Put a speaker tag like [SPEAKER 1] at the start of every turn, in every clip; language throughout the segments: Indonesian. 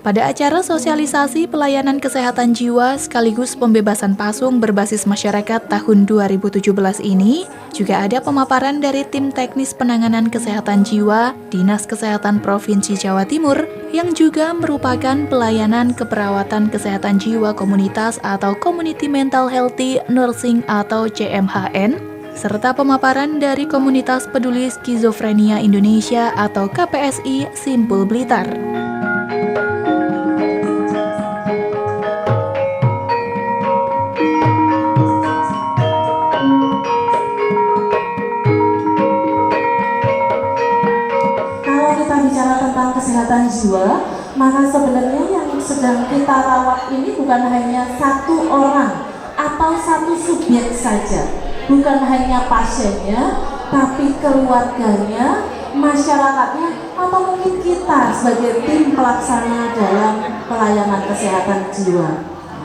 [SPEAKER 1] Pada acara sosialisasi pelayanan kesehatan jiwa sekaligus pembebasan pasung berbasis masyarakat tahun 2017 ini, juga ada pemaparan dari tim teknis penanganan kesehatan jiwa Dinas Kesehatan Provinsi Jawa Timur yang juga merupakan pelayanan keperawatan kesehatan jiwa komunitas atau Community Mental Healthy Nursing atau CMHN, serta pemaparan dari Komunitas Peduli Skizofrenia Indonesia atau KPSI Simpul Blitar.
[SPEAKER 2] Bicara tentang kesehatan jiwa, maka sebenarnya yang sedang kita rawat ini bukan hanya satu orang atau satu subjek saja, bukan hanya pasiennya, tapi keluarganya, masyarakatnya, atau mungkin kita sebagai tim pelaksana dalam pelayanan kesehatan jiwa.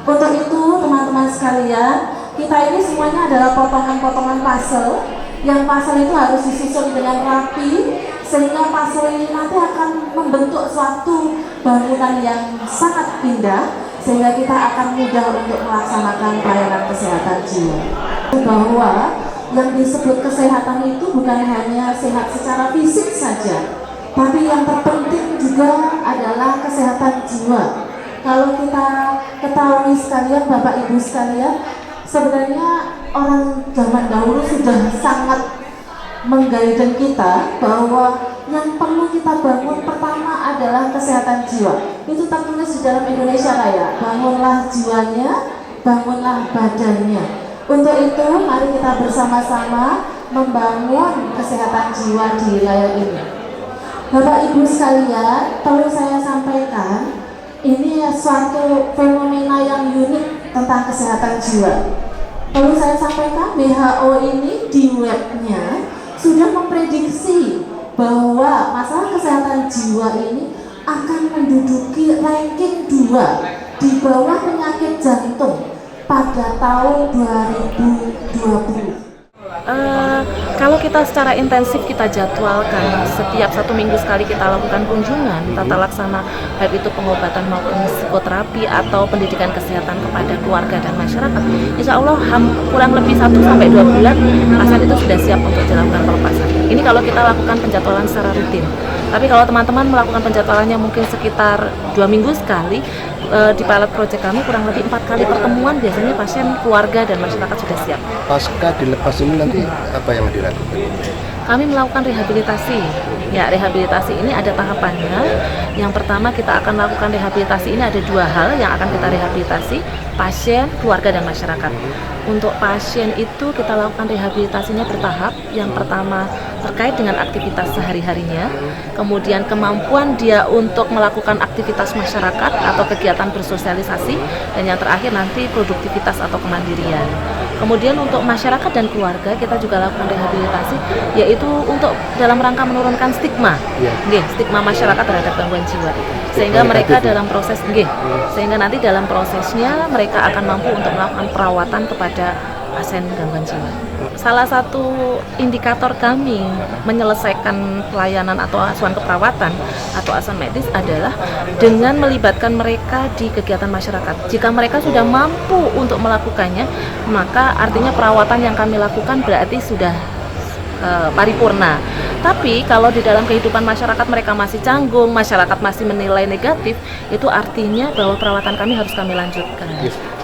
[SPEAKER 2] Untuk itu, teman-teman sekalian, kita ini semuanya adalah potongan-potongan puzzle, yang puzzle itu harus disusun dengan rapi, sehingga puzzle ini nanti akan membentuk suatu bangunan yang sangat indah, sehingga kita akan mudah untuk melaksanakan pelayanan kesehatan jiwa. Bahwa yang disebut kesehatan itu bukan hanya sehat secara fisik saja, tapi yang terpenting juga adalah kesehatan jiwa. Kalau kita ketahui sekalian, Bapak Ibu sekalian, sebenarnya orang zaman dahulu sudah sangat menggaiden kita bahwa yang perlu kita bangun pertama adalah kesehatan jiwa. Itu tertulis di dalam Indonesia Raya, bangunlah jiwanya, bangunlah badannya. Untuk itu mari kita bersama-sama membangun kesehatan jiwa di wilayah ini. Bapak Ibu sekalian, perlu saya sampaikan, ini suatu fenomena yang unik tentang kesehatan jiwa. Perlu saya sampaikan, WHO ini di webnya sudah memprediksi bahwa masalah kesehatan jiwa ini akan menduduki ranking 2 di bawah penyakit jantung pada tahun 2020.
[SPEAKER 3] Kalau kita secara intensif kita jadwalkan setiap 1 minggu sekali kita lakukan kunjungan tata laksana, baik itu pengobatan maupun psikoterapi atau pendidikan kesehatan kepada keluarga dan masyarakat, insya Allah kurang lebih 1-2 bulan pasien itu sudah siap untuk dilakukan pelepasan. Ini kalau kita lakukan penjadwalan secara rutin. Tapi kalau teman-teman melakukan penjadwalannya mungkin sekitar 2 minggu sekali, di pilot project kami kurang lebih 4 kali pertemuan, biasanya pasien, keluarga, dan masyarakat sudah siap.
[SPEAKER 4] Pasca dilepas ini nanti apa yang dilakukan?
[SPEAKER 3] Kami melakukan rehabilitasi. Ya, rehabilitasi ini ada tahapannya. Yang pertama kita akan melakukan rehabilitasi ini ada 2 hal yang akan kita rehabilitasi, pasien, keluarga, dan masyarakat. Untuk pasien itu kita lakukan rehabilitasinya bertahap. Yang pertama terkait dengan aktivitas sehari-harinya, kemudian kemampuan dia untuk melakukan aktivitas masyarakat atau kegiatan bersosialisasi, dan yang terakhir nanti produktivitas atau kemandirian. Kemudian untuk masyarakat dan keluarga kita juga lakukan rehabilitasi, yaitu untuk dalam rangka menurunkan stigma, stigma masyarakat terhadap gangguan jiwa, sehingga mereka dalam proses, sehingga nanti dalam prosesnya mereka akan mampu untuk melakukan perawatan kepada pasien gangguan jiwa. Salah satu indikator kami menyelesaikan pelayanan atau asuhan keperawatan atau asuhan medis adalah dengan melibatkan mereka di kegiatan masyarakat. Jika mereka sudah mampu untuk melakukannya, maka artinya perawatan yang kami lakukan berarti sudah paripurna. Tapi kalau di dalam kehidupan masyarakat mereka masih canggung, masyarakat masih menilai negatif, itu artinya bahwa perawatan kami harus kami lanjutkan.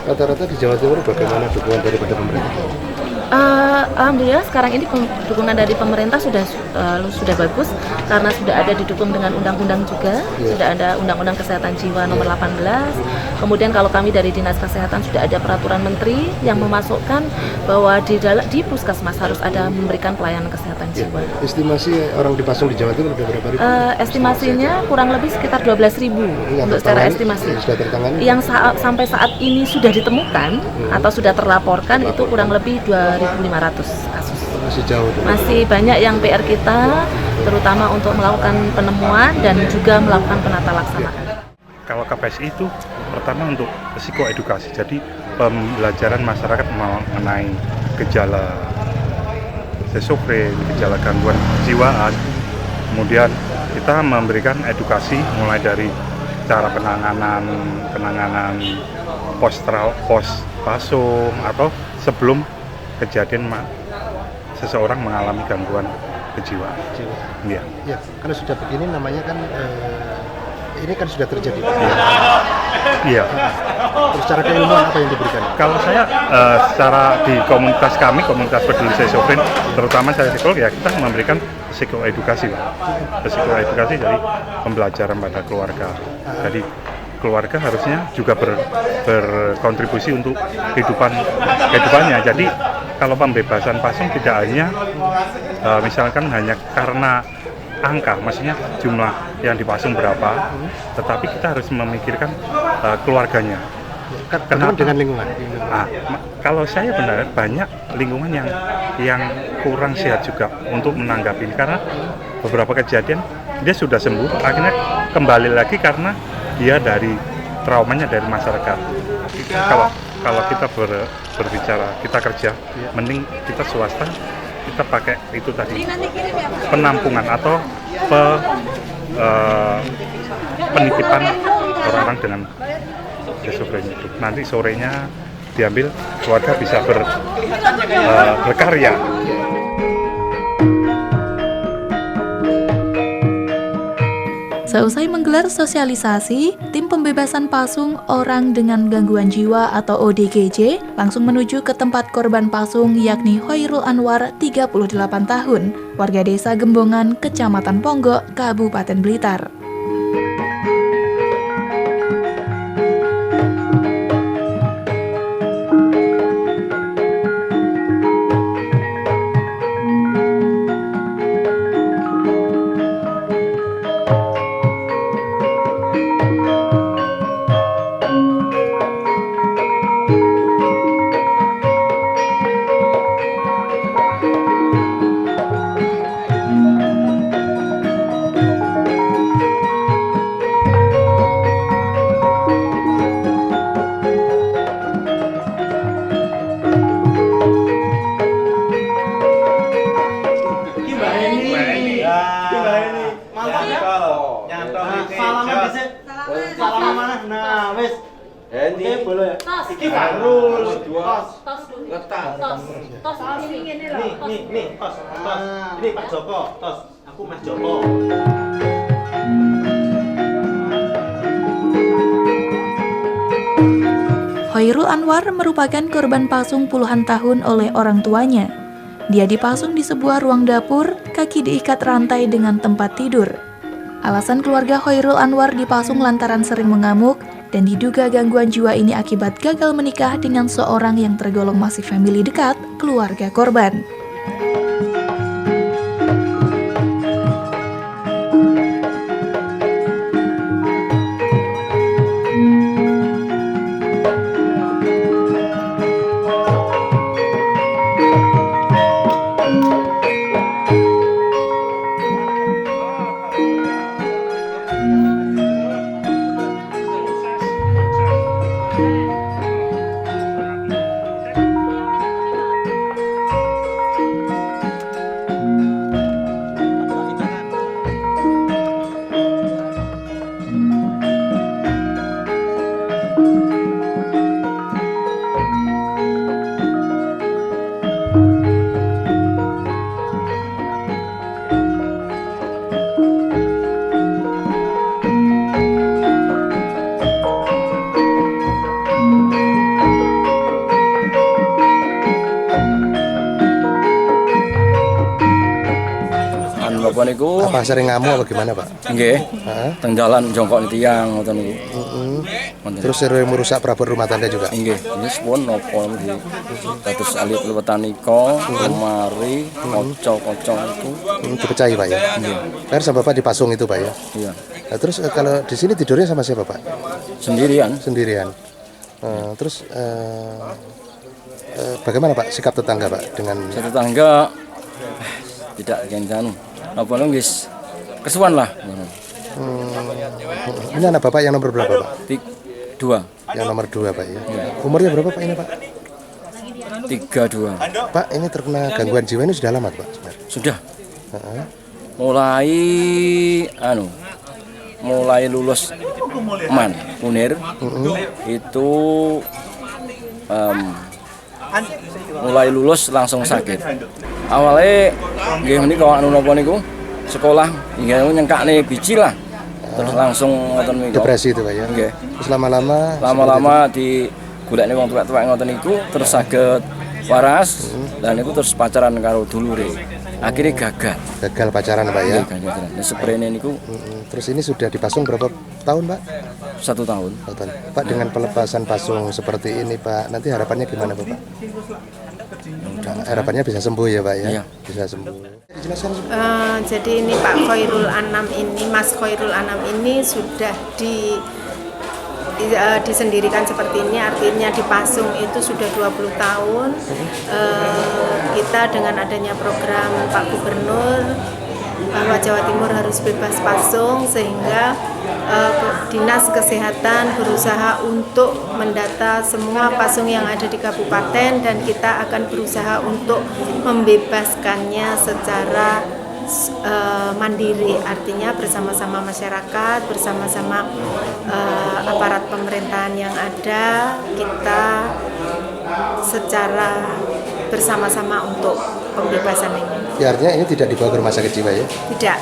[SPEAKER 4] Rata-rata di Jawa Timur bagaimana dukungan daripada pemerintah?
[SPEAKER 3] Alhamdulillah sekarang ini dukungan dari pemerintah sudah bagus, karena sudah ada didukung dengan undang-undang juga, sudah ada Undang-Undang Kesehatan Jiwa nomor 18. Kemudian kalau kami dari Dinas Kesehatan sudah ada peraturan menteri yang memasukkan bahwa di puskesmas harus ada memberikan pelayanan kesehatan jiwa.
[SPEAKER 4] Estimasi orang dipasung di Jawa Timur berapa ribu?
[SPEAKER 3] Estimasinya kurang lebih sekitar 12.000 untuk secara estimasi. Yang sampai saat ini sudah ditemukan atau sudah terlaporkan itu kurang lebih 2.500 kasus.
[SPEAKER 4] Masih jauh.
[SPEAKER 3] Masih banyak yang PR kita, terutama untuk melakukan penemuan dan juga melakukan penata laksanaan.
[SPEAKER 5] Kalau KPSI itu pertama untuk psikoedukasi, jadi pembelajaran masyarakat mengenai gejala schizofren, gejala gangguan kejiwaan. Kemudian kita memberikan edukasi mulai dari cara penanganan pos pasung atau sebelum kejadian seseorang mengalami gangguan kejiwaan. Iya.
[SPEAKER 4] Ya, kalau sudah begini namanya kan ini kan sudah terjadi Pak.
[SPEAKER 5] Iya.
[SPEAKER 4] Terus secara keilmuan apa yang diberikan?
[SPEAKER 5] Kalau saya secara di komunitas kami, komunitas peduli schizofren, terutama saya psikolog, ya kita memberikan psikoedukasi, Pak. Psikoedukasi dari pembelajaran pada keluarga. Jadi keluarga harusnya juga berkontribusi untuk kehidupannya. Jadi kalau pembebasan pasung tidak hanya misalkan hanya karena angka, maksudnya jumlah yang dipasung berapa, tetapi kita harus memikirkan keluarganya.
[SPEAKER 4] Kenapa dengan lingkungan?
[SPEAKER 5] Kalau saya benar banyak lingkungan yang kurang sehat juga untuk menanggapi, karena beberapa kejadian dia sudah sembuh, akhirnya kembali lagi karena dia dari traumanya dari masyarakat. Kalau kita berbicara kita kerja, mending kita swasta, kita pakai itu tadi penampungan atau penitipan orang-orang dengan schizofrenia itu. Nanti sorenya diambil, keluarga bisa berkarya.
[SPEAKER 1] Seusai menggelar sosialisasi, tim pembebasan pasung orang dengan gangguan jiwa atau ODGJ langsung menuju ke tempat korban pasung yakni Hoirul Anwar, 38 tahun, warga desa Gembongan, Kecamatan Ponggok, Kabupaten Blitar.
[SPEAKER 6] Salaman mana? Nah, wes. Oke, boleh. Iki Farul. Tos. Ini loh. Nih, tos. Ini Pak Joko, tos. Aku Mas Joko.
[SPEAKER 1] Hoirul Anwar merupakan korban pasung puluhan tahun oleh orang tuanya. Dia dipasung di sebuah ruang dapur, kaki diikat rantai dengan tempat tidur. Alasan keluarga Hoirul Anwar dipasung lantaran sering mengamuk dan diduga gangguan jiwa ini akibat gagal menikah dengan seorang yang tergolong masih family dekat keluarga korban.
[SPEAKER 7] Bapak niku
[SPEAKER 4] Apa sering ngamuk apa gimana, Pak?
[SPEAKER 7] nggih. Teng dalan jongkok tiyang ngoten niku.
[SPEAKER 4] Terus sering merusak perabot rumah tangga juga.
[SPEAKER 7] Nggih, ini sepun napa nggih. Dados alit lewetan nika lemari kocok-kocok itu.
[SPEAKER 4] Dipecahi, Pak ya.
[SPEAKER 7] Nggih.
[SPEAKER 4] Kan sama Bapak dipasung itu, Pak ya.
[SPEAKER 7] Iya.
[SPEAKER 4] Nah, terus kalau di sini tidurnya sama siapa, Pak?
[SPEAKER 7] Sendirian.
[SPEAKER 4] Sendirian. Terus bagaimana, Pak, sikap tetangga, Pak, dengan
[SPEAKER 7] Tetangga tidak kencan. Apa nggih kesuwan lah.
[SPEAKER 4] ini anak Bapak yang nomor berapa, Pak?
[SPEAKER 7] 2.
[SPEAKER 4] Yang nomor 2, Pak ya. Umurnya berapa, Pak, ini, Pak?
[SPEAKER 7] 32.
[SPEAKER 4] Pak, ini terkena gangguan jiwa ini sudah lama, Pak? Sebenarnya?
[SPEAKER 7] Sudah. Mulai mulai lulus Munir itu mulai lulus langsung sakit. Awalnya nggih menika anu napa niku sekolah nggih nyengkakne biji lah. Terus langsung ngoten niku.
[SPEAKER 4] Depresi itu Pak ya.
[SPEAKER 7] Nggih.
[SPEAKER 4] Terus lama-lama
[SPEAKER 7] di golekne wong tuwek-tuwek ngoten niku terus saged waras dan itu terus pacaran karo dulure. Akhirnya gagal
[SPEAKER 4] pacaran Pak ya.
[SPEAKER 7] Nah, seprene niku.
[SPEAKER 4] Terus ini sudah dipasung berapa tahun Pak?
[SPEAKER 7] 1 tahun.
[SPEAKER 4] Pak, dengan pelepasan pasung seperti ini Pak, nanti harapannya gimana Bapak? Harapannya bisa sembuh ya Pak ya?
[SPEAKER 7] Iya.
[SPEAKER 4] Bisa sembuh.
[SPEAKER 8] Jadi ini Pak Khairul Anam ini, Mas Khairul Anam ini sudah disendirikan seperti ini, artinya dipasung itu sudah 20 tahun. Kita dengan adanya program Pak Gubernur bahwa Jawa Timur harus bebas pasung, sehingga Dinas Kesehatan berusaha untuk mendata semua pasung yang ada di kabupaten, dan kita akan berusaha untuk membebaskannya secara mandiri, artinya bersama-sama masyarakat, bersama-sama aparat pemerintahan yang ada, kita secara bersama-sama untuk pembebasan ini.
[SPEAKER 4] Ya, artinya ini tidak dibawa ke rumah sakit jiwa ya?
[SPEAKER 8] Tidak.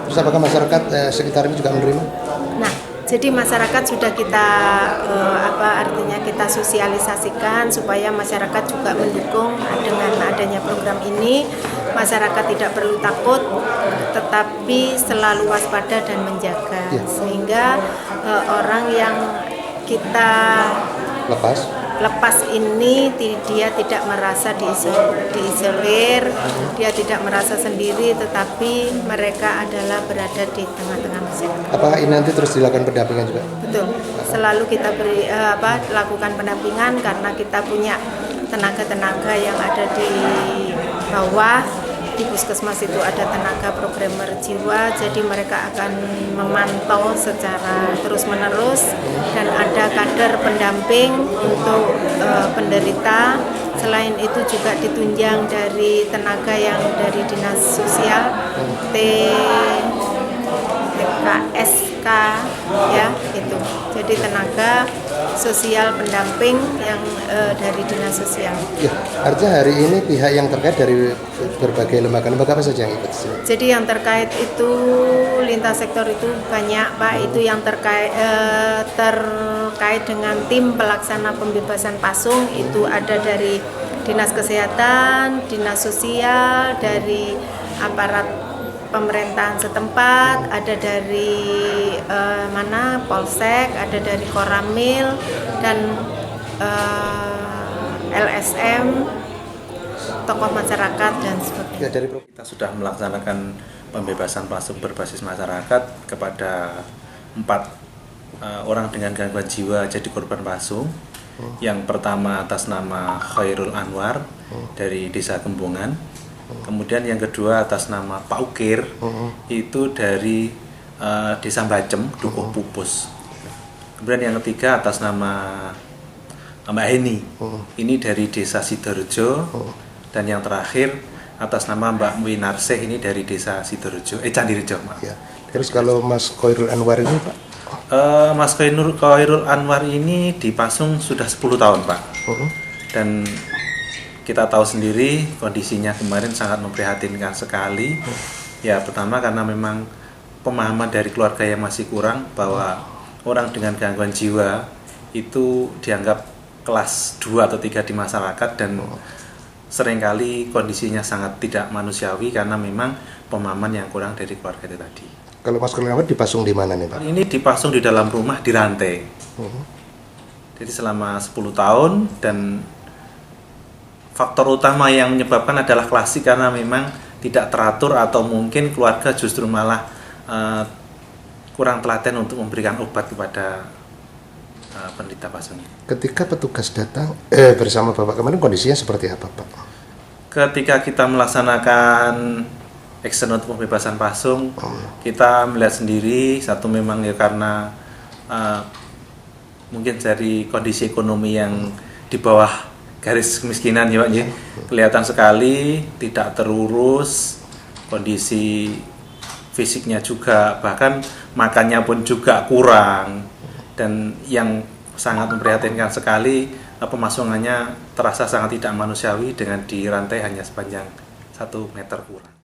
[SPEAKER 4] Terus apakah masyarakat sekitar ini juga menerima?
[SPEAKER 8] Nah, jadi masyarakat sudah kita artinya kita sosialisasikan supaya masyarakat juga mendukung dengan adanya program ini. Masyarakat tidak perlu takut, tetapi selalu waspada dan menjaga, sehingga orang yang kita lepas ini dia tidak merasa diisolir, dia tidak merasa sendiri, tetapi mereka adalah berada di tengah-tengah masyarakat.
[SPEAKER 4] Apakah ini nanti terus dilakukan pendampingan juga?
[SPEAKER 8] Betul, selalu kita lakukan pendampingan karena kita punya tenaga-tenaga yang ada di bawah. Di puskesmas itu ada tenaga programmer jiwa, jadi mereka akan memantau secara terus-menerus, dan ada kader pendamping untuk penderita. Selain itu juga ditunjang dari tenaga yang dari Dinas Sosial, TKSK ya itu. Jadi tenaga sosial pendamping yang dari Dinas Sosial.
[SPEAKER 4] Ya, artinya hari ini pihak yang terkait dari berbagai lembaga apa saja yang ikut?
[SPEAKER 8] Jadi yang terkait itu lintas sektor itu banyak Pak, itu yang terkait dengan tim pelaksana pembebasan pasung itu ada dari Dinas Kesehatan, Dinas Sosial, dari aparat pemerintahan setempat, ada dari Polsek, ada dari Koramil dan LSM, tokoh masyarakat dan sebagainya.
[SPEAKER 6] Kita sudah melaksanakan pembebasan pasung berbasis masyarakat kepada 4 orang dengan gangguan jiwa jadi korban pasung. Yang pertama atas nama Khairul Anwar dari Desa Kembongan. Kemudian yang kedua atas nama Pak Ukir, itu dari Desa Bacem, Dukuh Pupus. Kemudian yang ketiga atas nama Mbak Heni, ini dari Desa Sidorejo. Dan yang terakhir atas nama Mbak Winarsih, ini dari Desa Sidorejo, Candirejo.
[SPEAKER 4] Ya. Terus kalau Mas Khairul Anwar ini Pak?
[SPEAKER 6] Mas Khairul Anwar ini dipasung sudah 10 tahun Pak. Dan kita tahu sendiri kondisinya kemarin sangat memprihatinkan sekali. Ya, pertama karena memang pemahaman dari keluarga yang masih kurang bahwa orang dengan gangguan jiwa itu dianggap kelas 2 atau 3 di masyarakat, dan seringkali kondisinya sangat tidak manusiawi karena memang pemahaman yang kurang dari keluarga itu tadi.
[SPEAKER 4] Kalau Mas Khairul Anwar dipasung di mana nih Pak?
[SPEAKER 6] Ini dipasung di dalam rumah di rantai. Jadi selama 10 tahun, dan faktor utama yang menyebabkan adalah klasik karena memang tidak teratur atau mungkin keluarga justru malah kurang telaten untuk memberikan obat kepada penderita pasung.
[SPEAKER 4] Ketika petugas datang bersama Bapak kemarin kondisinya seperti apa Pak?
[SPEAKER 6] Ketika kita melaksanakan action untuk pembebasan pasung, kita melihat sendiri satu memang ya karena mungkin dari kondisi ekonomi yang di bawah garis kemiskinan ya Pak ya. Kelihatan sekali tidak terurus, kondisi fisiknya juga, bahkan makannya pun juga kurang. Dan yang sangat memprihatinkan sekali, pemasungannya terasa sangat tidak manusiawi dengan dirantai hanya sepanjang 1 meter kurang.